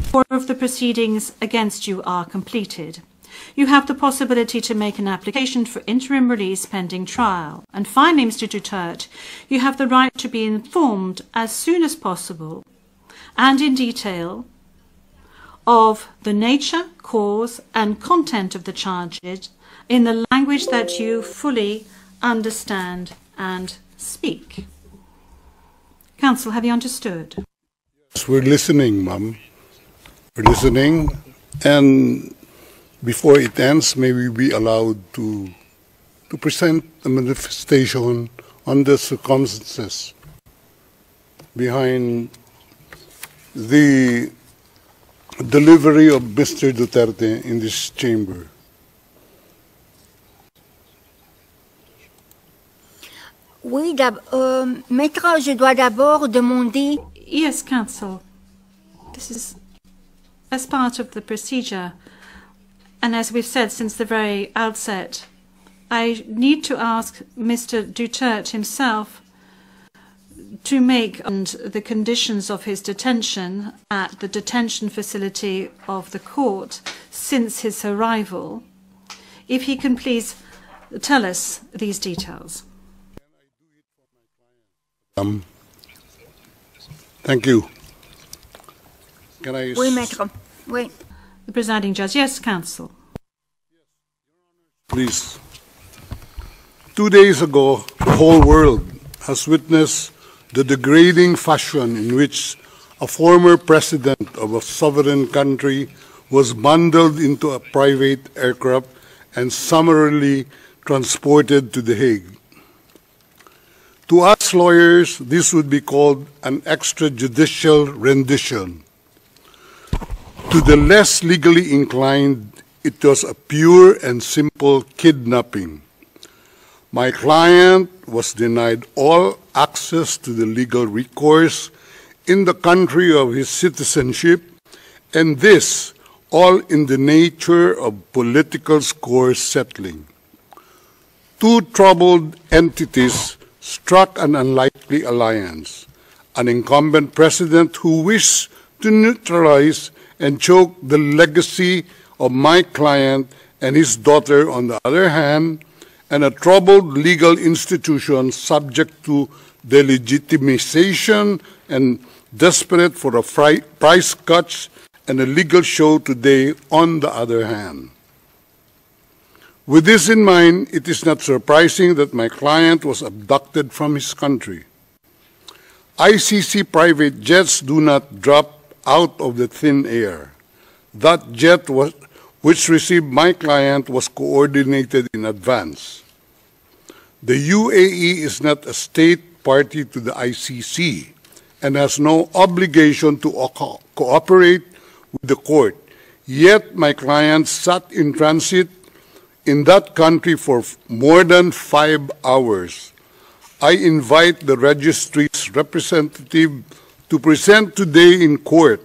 4 of the proceedings against you are completed. You have the possibility to make an application for interim release pending trial. And finally, Mr. Duterte, you have the right to be informed as soon as possible and in detail of the nature, cause and content of the charges in the language that you fully understand and speak. Counsel, have you understood? Yes, we're listening, ma'am. We're listening, and before it ends, may we be allowed to present a manifestation on the circumstances behind the delivery of Mr. Duterte in this chamber. Oui, Maître, je dois d'abord demander... Yes, counsel. This is as part of the procedure. And as we've said since the very outset, I need to ask Mr. Duterte himself to make the conditions of his detention at the detention facility of the court since his arrival. If he can please tell us these details. Thank you. Can I... Oui, Maître. Oui. The presiding judge. Yes, counsel. Please. 2 days ago, the whole world has witnessed the degrading fashion in which a former president of a sovereign country was bundled into a private aircraft and summarily transported to The Hague. To us lawyers, this would be called an extrajudicial rendition. To the less legally inclined, it was a pure and simple kidnapping. My client was denied all access to the legal recourse in the country of his citizenship, and this all in the nature of political score settling. Two troubled entities struck an unlikely alliance, an incumbent president who wished to neutralize and choke the legacy of my client and his daughter on the other hand, and a troubled legal institution subject to delegitimization and desperate for a price cuts and a legal show today on the other hand. With this in mind, it is not surprising that my client was abducted from his country. ICC private jets do not drop out of the thin air. That jet which received my client was coordinated in advance. The UAE is not a state party to the ICC and has no obligation to cooperate with the court. Yet my client sat in transit in that country for more than 5 hours. I invite the registry's representative to present today in court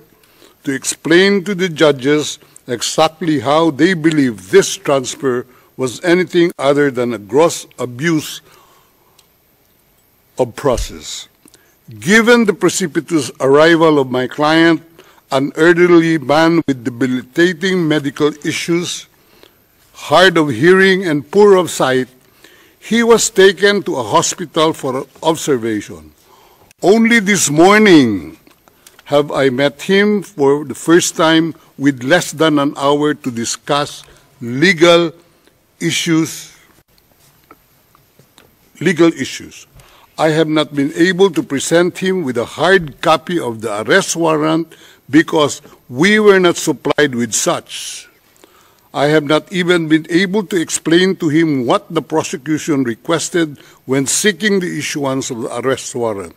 to explain to the judges exactly how they believe this transfer was anything other than a gross abuse of process. Given the precipitous arrival of my client, an elderly man with debilitating medical issues, hard of hearing and poor of sight, he was taken to a hospital for observation. Only this morning have I met him for the first time with less than an hour to discuss legal issues. I have not been able to present him with a hard copy of the arrest warrant because we were not supplied with such. I have not even been able to explain to him what the prosecution requested when seeking the issuance of the arrest warrant.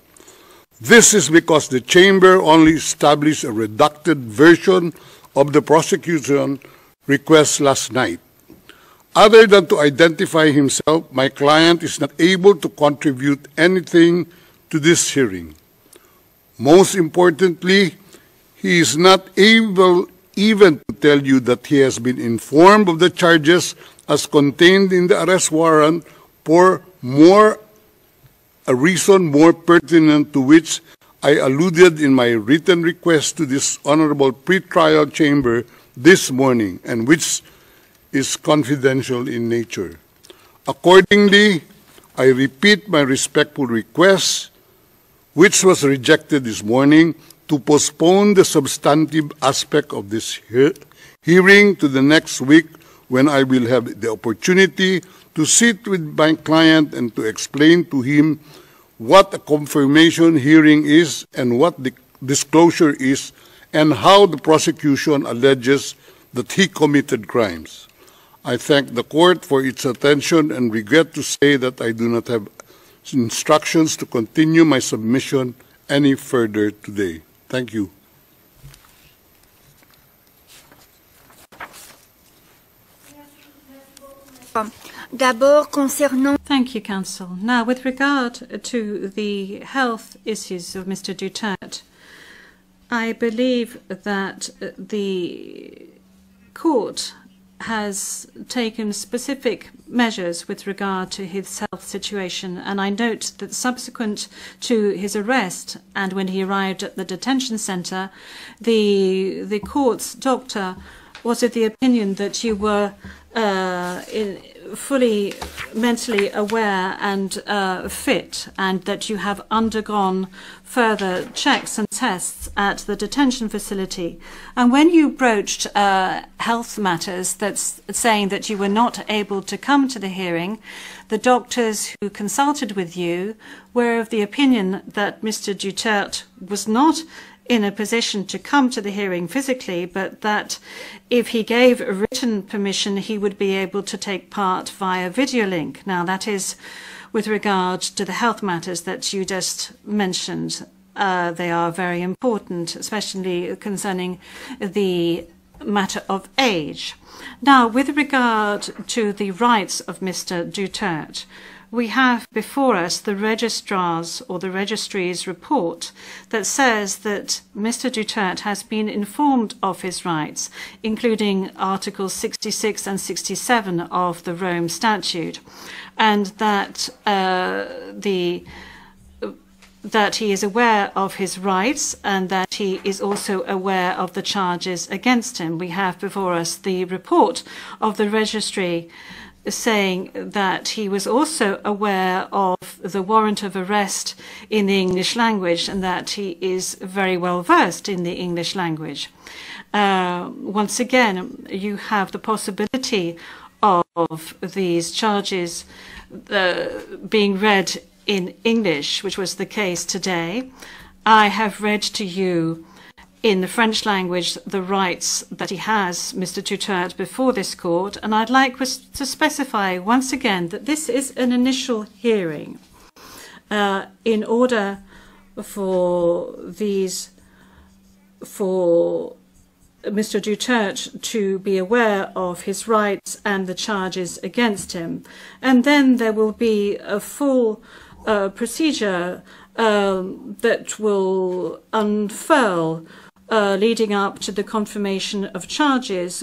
This is because the chamber only established a redacted version of the prosecution request last night. Other than to identify himself, my client is not able to contribute anything to this hearing. Most importantly, he is not able even to tell you that he has been informed of the charges as contained in the arrest warrant for a reason more pertinent to which I alluded in my written request to this honorable pretrial chamber this morning, and which is confidential in nature. Accordingly, I repeat my respectful request, which was rejected this morning, to postpone the substantive aspect of this hearing to the next week, when I will have the opportunity to sit with my client and to explain to him what a confirmation hearing is and what the disclosure is, and how the prosecution alleges that he committed crimes. I thank the court for its attention and regret to say that I do not have instructions to continue my submission any further today. Thank you. D'abord, concernant... Thank you, Counsel. Now, with regard to the health issues of Mr. Duterte, I believe that the court has taken specific measures with regard to his health situation, and I note that subsequent to his arrest and when he arrived at the detention center, the court's doctor was of the opinion that you were fully mentally aware and fit, and that you have undergone further checks and tests at the detention facility. And when you broached health matters, that's saying that you were not able to come to the hearing, the doctors who consulted with you were of the opinion that Mr. Duterte was not in a position to come to the hearing physically, but that if he gave a written permission, he would be able to take part via video link. Now, that is with regard to the health matters that you just mentioned. They are very important, especially concerning the matter of age. Now, with regard to the rights of Mr. Duterte, we have before us the registrar's or the registry's report that says that Mr. Duterte has been informed of his rights, including Articles 66 and 67 of the Rome Statute, and that that he is aware of his rights and that he is also aware of the charges against him. We have before us the report of the registry saying that he was also aware of the warrant of arrest in the English language and that he is very well versed in the English language. Once again, you have the possibility of these charges being read in English, which was the case today. I have read to you in the French language the rights that he has, Mr. Duterte, before this court, and I'd like to specify once again that this is an initial hearing. In order for Mr. Duterte to be aware of his rights and the charges against him, and then there will be a full procedure that will unfurl leading up to the confirmation of charges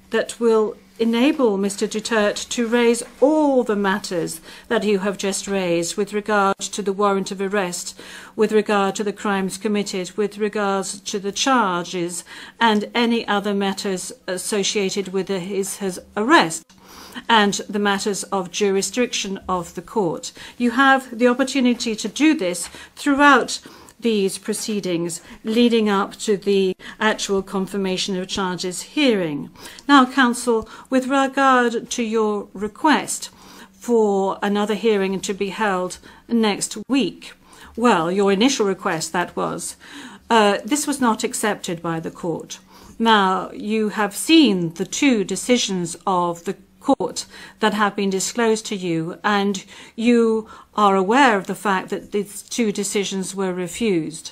that will enable Mr. Duterte to raise all the matters that you have just raised with regard to the warrant of arrest, with regard to the crimes committed, with regards to the charges, and any other matters associated with his arrest, and the matters of jurisdiction of the court. You have the opportunity to do this throughout these proceedings leading up to the actual confirmation of charges hearing. Now, Counsel, with regard to your request for another hearing to be held next week, well, your initial request, that was, this was not accepted by the court. Now, you have seen the two decisions of the court that have been disclosed to you, and you are aware of the fact that these two decisions were refused.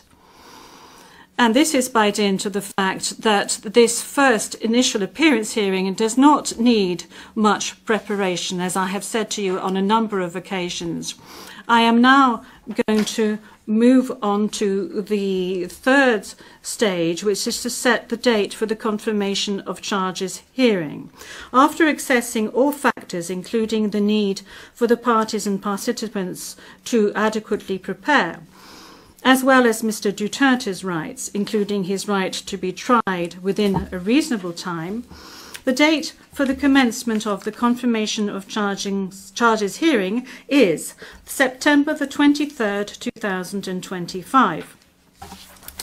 And this is by dint of the fact that this first initial appearance hearing does not need much preparation, as I have said to you on a number of occasions. I am now going to move on to the third stage, which is to set the date for the confirmation of charges hearing. After assessing all factors, including the need for the parties and participants to adequately prepare, as well as Mr. Duterte's rights, including his right to be tried within a reasonable time, the date for the commencement of the confirmation of charges hearing is September the 23rd, 2025.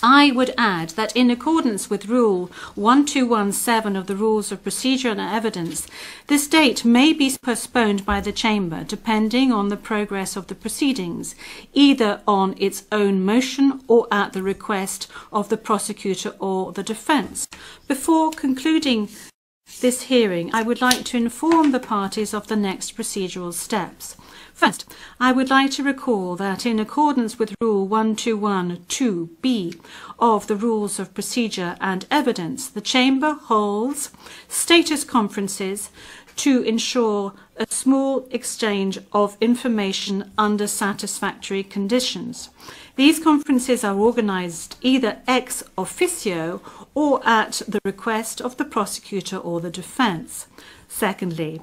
I would add that in accordance with Rule 1217 of the Rules of Procedure and Evidence, this date may be postponed by the Chamber depending on the progress of the proceedings, either on its own motion or at the request of the prosecutor or the defence. Before concluding this hearing, I would like to inform the parties of the next procedural steps. First, I would like to recall that in accordance with Rule 1212B of the Rules of Procedure and Evidence, the Chamber holds status conferences to ensure a small exchange of information under satisfactory conditions. These conferences are organised either ex officio or at the request of the prosecutor or the defence. Secondly,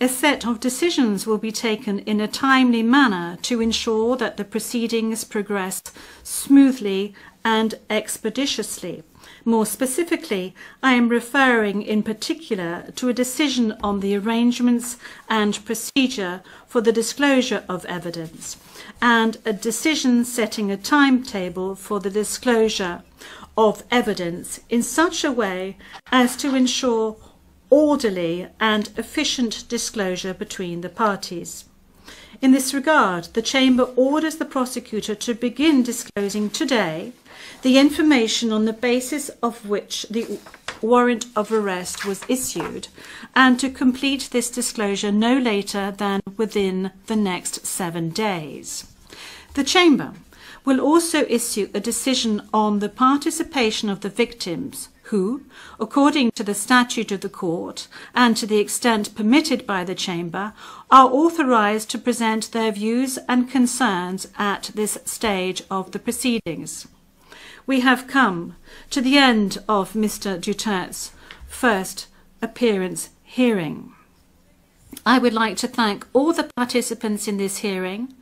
a set of decisions will be taken in a timely manner to ensure that the proceedings progress smoothly and expeditiously. More specifically, I am referring in particular to a decision on the arrangements and procedure for the disclosure of evidence, and a decision setting a timetable for the disclosure of evidence in such a way as to ensure orderly and efficient disclosure between the parties. In this regard, the Chamber orders the prosecutor to begin disclosing today the information on the basis of which the warrant of arrest was issued, and to complete this disclosure no later than within the next 7 days. The Chamber will also issue a decision on the participation of the victims who, according to the statute of the court and to the extent permitted by the Chamber, are authorised to present their views and concerns at this stage of the proceedings. We have come to the end of Mr. Duterte's first appearance hearing. I would like to thank all the participants in this hearing,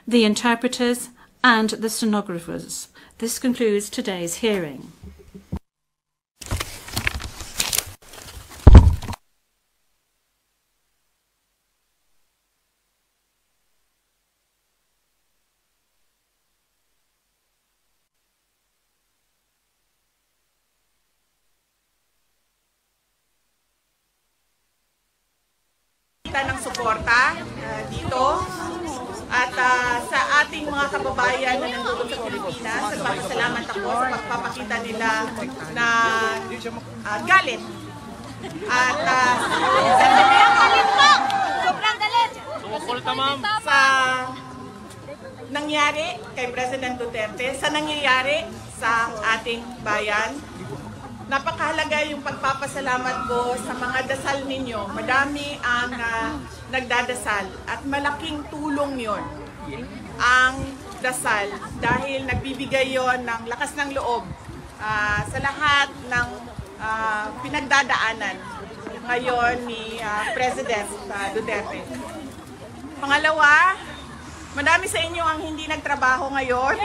the interpreters and the stenographers. This concludes today's hearing. Ng suporta dito at sa ating mga kababayan na nandoon sa Pilipinas, nagpapasalamat ako sa pagpapakita nila na galit at sa nangyari kay President Duterte, sa nangyayari sa ating bayan. Napakahalaga yung pagpapasalamat ko sa mga dasal ninyo. Madami ang nagdadasal at malaking tulong yon ang dasal dahil nagbibigay yon ng lakas ng loob sa lahat ng pinagdadaanan ngayon ni President Duterte. Pangalawa, madami sa inyo ang hindi nagtrabaho ngayon.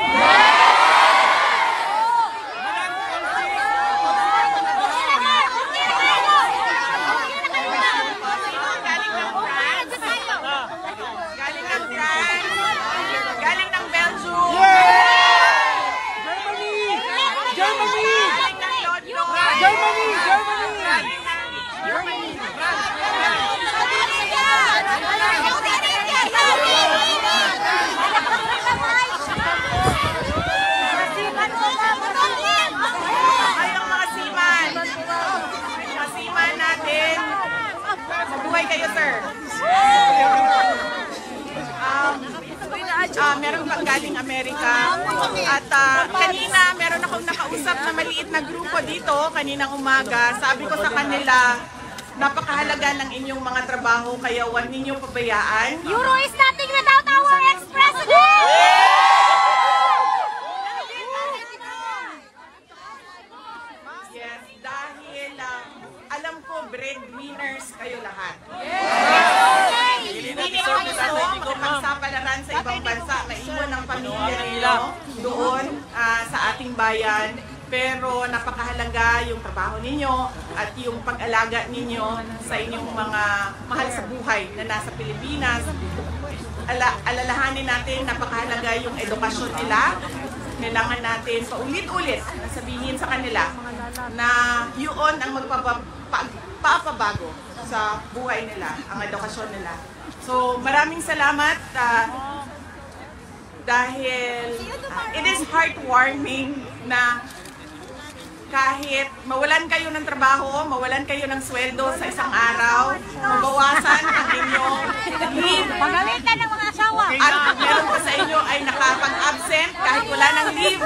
Kayo, sir. Meron pang galing Amerika at kanina meron akong nakausap na maliit na grupo dito kaninang umaga. Sabi ko sa kanila, napakahalaga ng inyong mga trabaho kaya huwag ninyong pabayaan. Euro is nothing without our ex-president! Yes, dahil alam ko breadwinners kayo lahat. Hindi nyo gusto mapagsapalaran sa ibang bansa, maiwan ang pamilya ninyo. doon sa ating bayan. Pero napakahalaga yung trabaho ninyo at yung pag-alaga ninyo sa inyong mga mahal sa buhay na nasa Pilipinas. Alalahanin natin, napakahalaga yung edukasyon nila. Kailangan natin paulit-ulit na sabihin sa kanila na yun ang magpapabago sa buhay nila, ang edukasyon nila. So maraming salamat dahil it is heartwarming na kahit mawalan kayo ng trabaho, mawalan kayo ng sweldo sa isang araw, mabawasan ang inyong leave. Pagalitan ng mga asawa. At meron pa sa inyo ay nakapag-absent kahit wala ng leave.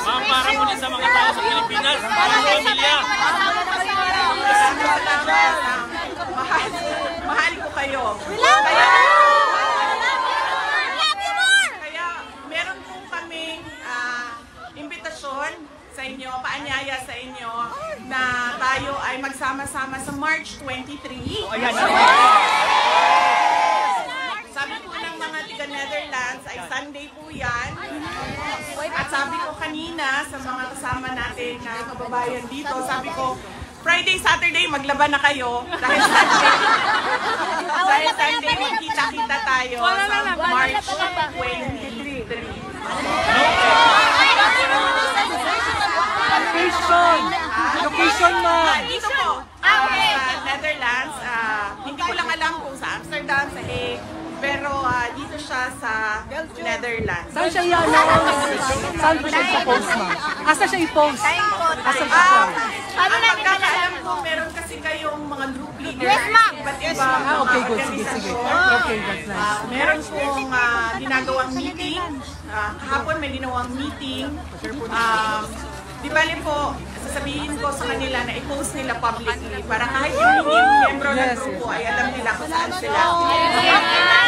Ma'am, para muna sa mga tao sa Pilipinas, para sa pamilya. Mahal ko kayo. Kaya meron po kaming imbitasyon sa inyo, paanyaya sa inyo na tayo ay magsama-sama sa March 23. Sabi po ng mga tiga-Netherlands ay Sunday po yan. At sabi ko kanina sa mga kasama natin na kababayan dito, sabi ko, Friday, Saturday, maglaban na kayo. Dahil Sunday, magkita-kita tayo sa March 23. Location mo! Dito po, sa Netherlands. Hindi ko lang alam kung sa Amsterdam, sa Hague, pero dito siya sa Netherlands. Saan siya i-announce? Saan po siya i-post, ma'am? Asa siya i-post? Asa siya i-post? Ang pagkakaalam ko, meron kasi kayong mga group leaders. Yes, ma'am. Iba't ibang Okay, good. Sige, sige. Okay, that's nice. Meron pong ginagawang meeting. Kahapon may ginawang meeting. Di bali po, sasabihin ko sa kanila na i-post nila publicly para kahit yung hindi membro ng grupo ay alam nila kung saan sila. Suporta!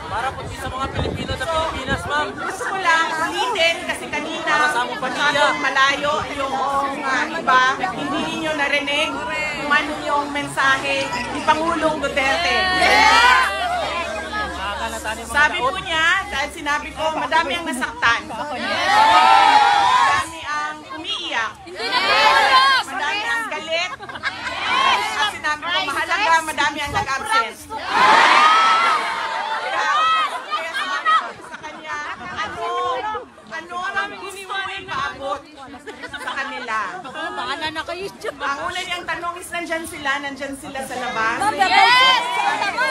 Para po sa mga Pilipino sa Pilipinas, ma'am. Gusto ko lang ulitin kasi kanina Sama-sama pamilya. masyadong malayo yung iba. Hindi ninyo narinig kung ano yung mensahe ni Pangulong Duterte. Sabi po niya, dahil sinabi ko, madami ang nasaktan. Madami ang umiiyak. Madami ang galit. At sinabi ko, mahalaga, madami ang nag-absent. Kaya sinabi ko sa kanya, ano ang gusto mo ipaabot sa kanila? Ang una niyang tanong is, nandyan sila sa labas?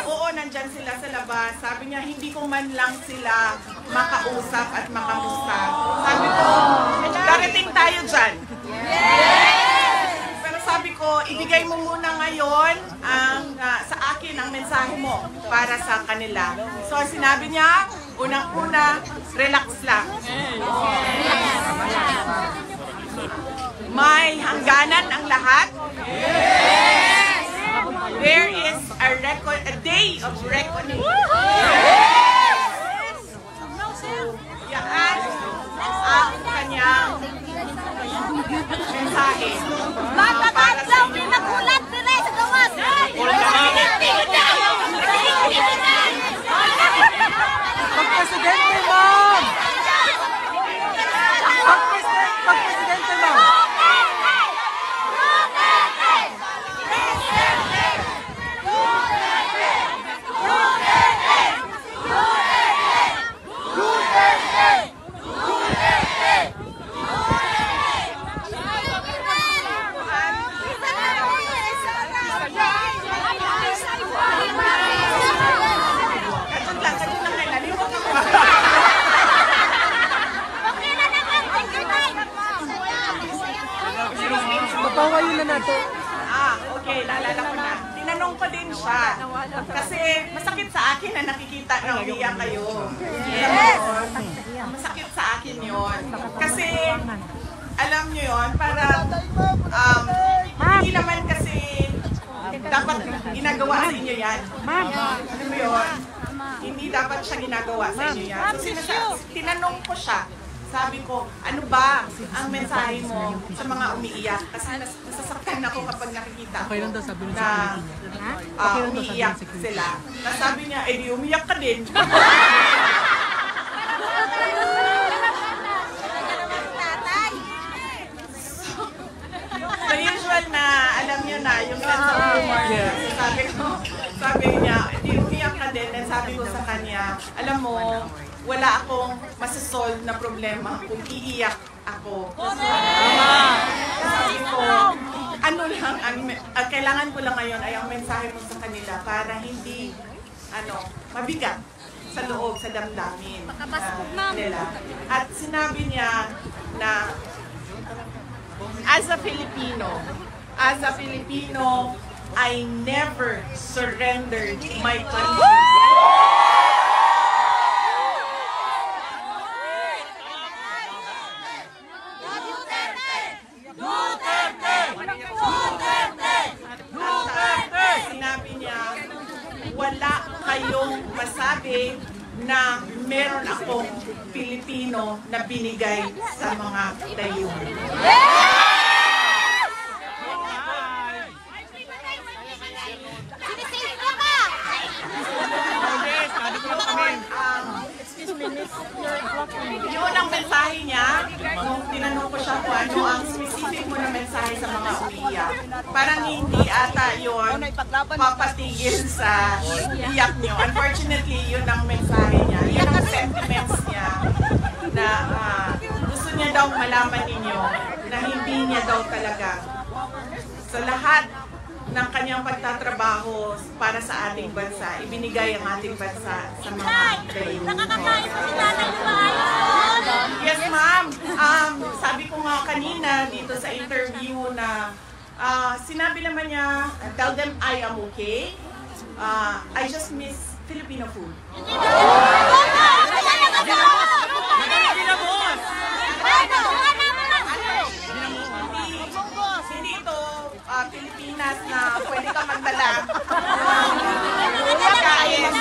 Oo, nandyan sila sa labas. Sabi niya, hindi ko man lang sila makausap at makamusta. Sabi ko, darating tayo dyan. Pero sabi ko, ibigay mo muna ngayon sa akin ang mensahe mo para sa kanila. So sinabi niya, unang-una, relax lang. May hangganan ang lahat. There is a day of reckoning. Yan ang kanyang mensahe. Matagad pinagulat nila sa gawas! Pag-presidente, ma'am! Pag-presidente, ma'am! na nato. Okay, naalala ko na. Tinanong ko din siya. Kasi masakit sa akin na nakikita na umiyak kayo. Yes! Masakit sa akin yon. Kasi, alam nyo yon, para, hindi naman kasi dapat ginagawa sa inyo yan. Ano mo yun? Hindi dapat siya ginagawa sa inyo yan. So, tinanong ko siya. Sabi ko, ano ba ang mensahe mo sa mga umiiyak? Kasi nasasaktan ako kapag nakikita ko na umiiyak sila. Tapos sabi niya, di umiyak ka din. So usual na, alam niyo na, yung sense of humor. So sabi niya, di umiyak ka din. And sabi ko sa kanya, alam mo, wala akong masasolve na problema kung iiyak ako. Sabi ko, ano lang, kailangan ko lang ngayon ay ang mensahe mo sa kanila para hindi, mabigat sa loob, sa damdamin nila. At sinabi niya na, as a Filipino, I never surrendered my country. Wala kayong masabi na meron akong Pilipino na binigay sa mga dayuhan. Yun ang mensahe niya. Nung tinanong ko siya kung ano ang specific mo na mensahe sa mga umiiyak. Parang hindi ata yun papatigil sa iyak niyo. Unfortunately, yun ang mensahe niya. Yun ang sentiments niya na gusto niya daw malaman ninyo na hindi niya daw talaga sa lahat ng kanyang pagtatrabaho para sa ating bansa, ibinigay ang ating bansa sa mga dayuhan. Yes, ma'am. Sabi ko nga kanina dito sa interview na sinabi naman niya, tell them I am okay. I just miss Filipino food. Hindi ito Pilipinas na pwede ka magdala. Pagkain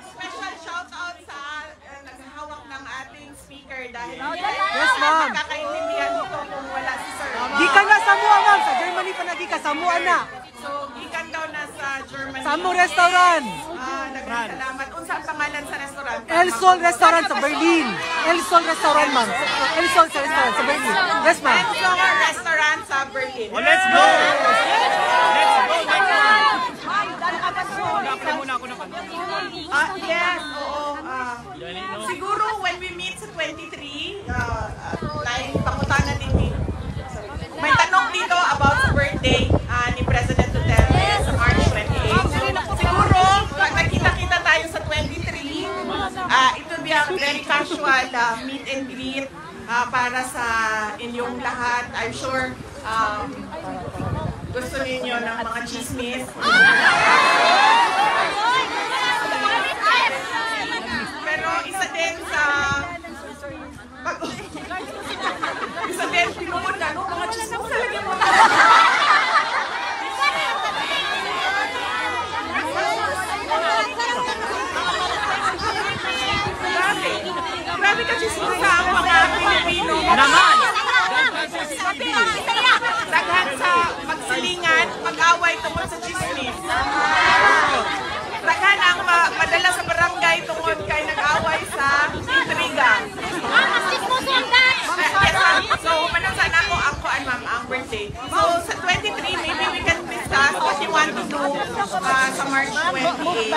special shout out sa naghahawak ng ating speaker dahil Yes, ma'am. Magkakaintindihan dito kung wala si Sir. Gikan na Samoa, ma'am. Sa Germany pa na gikan. Samoa na. So, gikan daw na sa Germany. Samu Restaurant. Nagkasalamat. Unsa ang pangalan sa restaurant? El Sol Restaurant sa Berlin. El Sol Restaurant, ma'am. El Sol Restaurant sa Berlin. Yes, ma'am. El Sol Restaurant sa Berlin. Oh, let's go! Let's go! Muna ako ng Yes, oo. Siguro when we meet sa 23, pakutana din dito. May tanong dito about sa birthday ni President Duterte sa March 28. Siguro, pag nakita-kita tayo sa 23, it will be a very casual meet and greet para sa inyong lahat. I'm sure gusto ninyo ng mga chismis. Pero isa din pinunod na, no? Mga chismis talaga mo na. Grabe ka chismis sa mga Pilipino. Naman! Daghan sa magsilingan, mag-away tungkol sa chismis. Daghan ang madala sa barangay tungkol kay nag-away sa intriga. So, manang sana ako ang birthday. So, sa 23, maybe we can discuss what you want want to do sa March 28.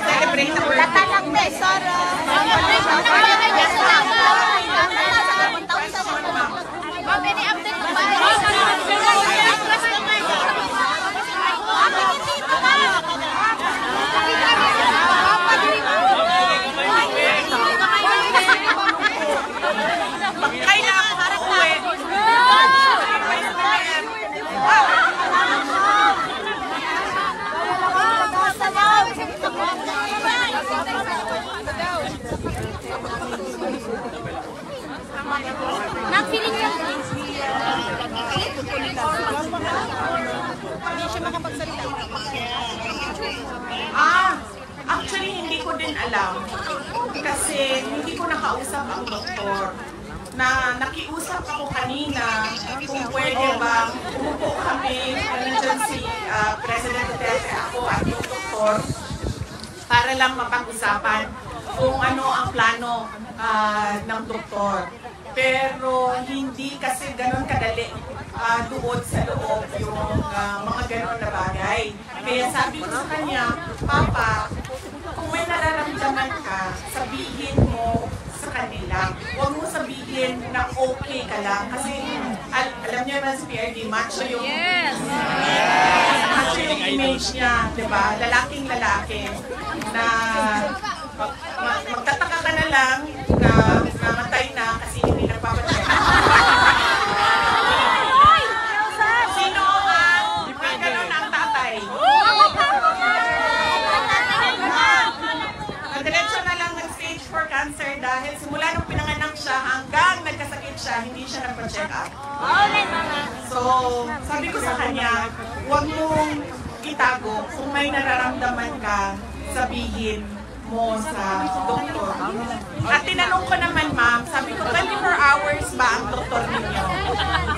Celebrate the birthday. Kailan ako uwi? Nagpiling yan. Actually, hindi ko din alam. Kasi hindi ko nakausap ang doktor. Nakiusap ako kanina kung pwede bang umupo kami, nandiyan si President Duterte, ako at yung doktor, para lang mapag-usapan kung ano ang plano ng doktor. Pero hindi kasi ganun kadali doon sa loob yung mga ganun na bagay. Kaya sabi ko sa kanya, Papa, kung may nararamdaman ka, sabihin mo sa kanila. Huwag mo sabihin na okay ka lang. Kasi alam niyo naman si PRD, macho yung macho yung image niya, di ba? Lalaking lalaki na magtataka ka na lang na namatay na kasi hindi nagpapacheck. Sino ang gano'n ang tatay? Diretso na lang nag-stage 4 cancer dahil simula nung pinanganak siya hanggang nagkasakit siya, hindi siya nagpa-check up. So, sabi ko sa kanya, huwag mong itago. Kung may nararamdaman ka, sabihin mo sa doktor. At tinanong ko naman, ma'am, sabi ko, 24 hours ba ang doktor ninyo?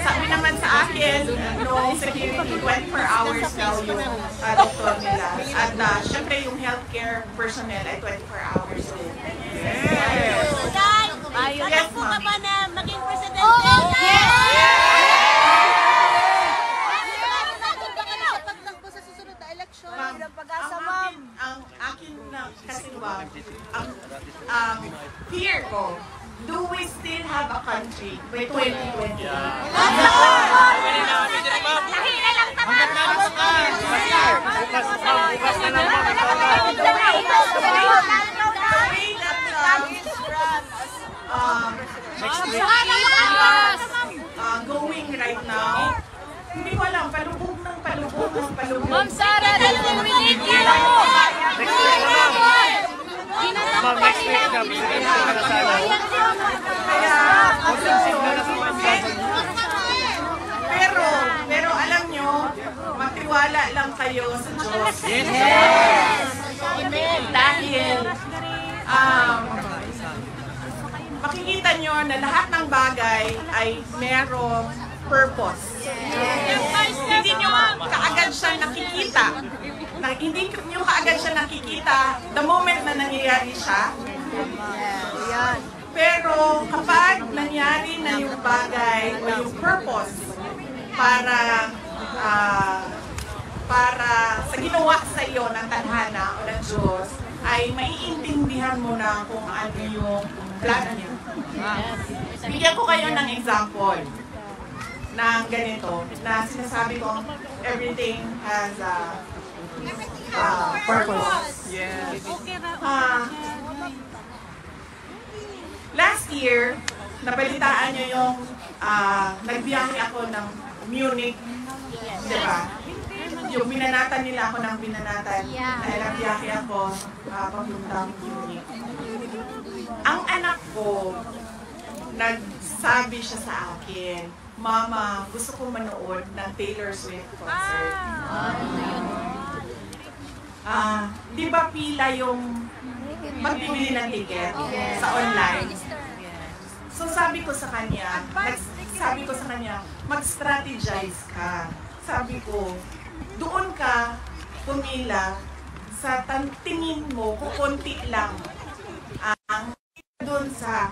Sabi naman sa akin, no security, 24 hours daw yung doktor nila. At syempre yung healthcare personnel ay 24 hours din. Yes! Yes, Po ka ma'am. ba na maging presidente? Yes! Ang akin na kasiwag, ang fear ko, do we still have a country by 2028? Nakita lang tapat! Going right now, hindi ko alam, palubog. Ma'am Sara, we need you! Pero alam nyo, magtiwala lang kayo sa Diyos. Yes! Dahil makikita nyo na lahat ng bagay ay merong purpose. Hindi nyo kaagad siya nakikita. Hindi nyo kaagad siya nakikita the moment na nangyayari siya. Pero kapag nangyari na yung bagay o yung purpose para sa ginawa sa iyo ng tadhana o ng Diyos, ay maiintindihan mo na kung ano yung plano niya. Bigyan ko kayo ng example ng ganito, na sinasabi ko, everything has a purpose. Yes. Last year, nabalitaan nyo yung nagbiyahe ako ng Munich, di ba? Yung binanatan nila ako ng binanatan, dahil nagbiyahe ako papuntang Munich. Ang anak ko, nagsabi siya sa akin, Mama, gusto ko manood ng Taylor Swift concert. Di ba pila yung magbibili ng ticket sa online? So sabi ko sa kanya, mag-strategize ka. Sabi ko, doon ka pumila sa tingin mo, kukunti lang ang doon sa